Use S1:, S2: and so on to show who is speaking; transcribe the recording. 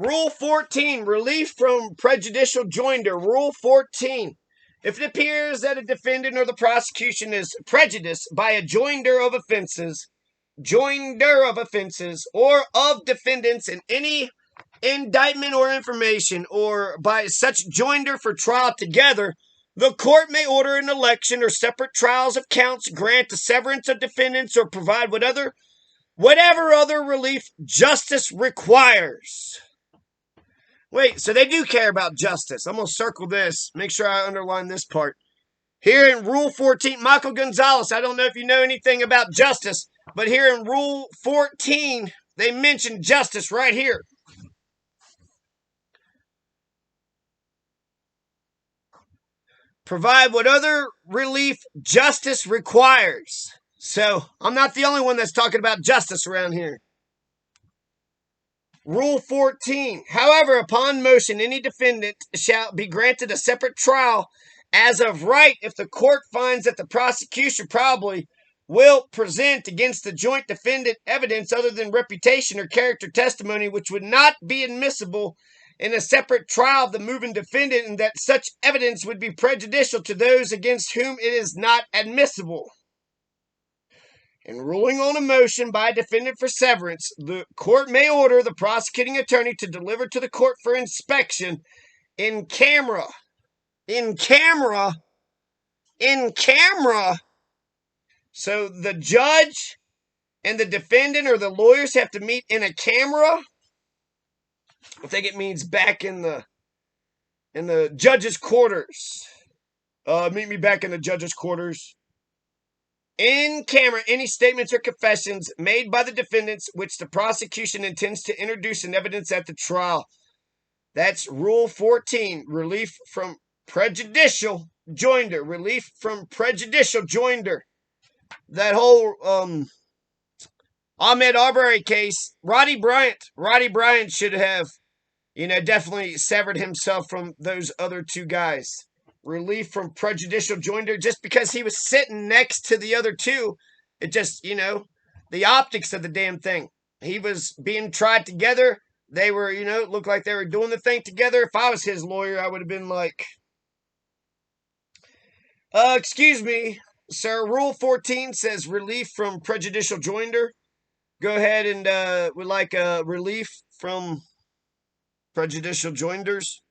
S1: Rule 14, relief from prejudicial joinder. Rule 14. If it appears that a defendant or the prosecution is prejudiced by a joinder of offenses, or of defendants in any indictment or information, or by such joinder for trial together, the court may order an election or separate trials of counts, grant a severance of defendants, or provide whatever other relief justice requires. Wait, so they do care about justice. I'm going to circle this. Make sure I underline this part. Here in Rule 14, Michael Gonzalez, I don't know if you know anything about justice, but here in Rule 14, they mention justice right here. Provide what other relief justice requires. So, I'm not the only one that's talking about justice around here. Rule 14. However, upon motion, any defendant shall be granted a separate trial as of right if the court finds that the prosecution probably will present against the joint defendant evidence other than reputation or character testimony which would not be admissible in a separate trial of the moving defendant, and that such evidence would be prejudicial to those against whom it is not admissible. In ruling on a motion by a defendant for severance, the court may order the prosecuting attorney to deliver to the court for inspection in camera. So the judge and the defendant or the lawyers have to meet in a camera. I think it means back in the judge's quarters. Meet me back in the judge's quarters. In camera, any statements or confessions made by the defendants which the prosecution intends to introduce in evidence at the trial. That's Rule 14, relief from prejudicial joinder. Relief from prejudicial joinder. That whole Ahmaud Arbery case, Roddy Bryant should have, definitely severed himself from those other two guys. Relief from prejudicial joinder, just because he was sitting next to the other two. It just, the optics of the damn thing. He was being tried together. They were, it looked like they were doing the thing together. If I was his lawyer, I would have been like, excuse me, sir, Rule 14 says relief from prejudicial joinder. Go ahead and would like a relief from prejudicial joinders.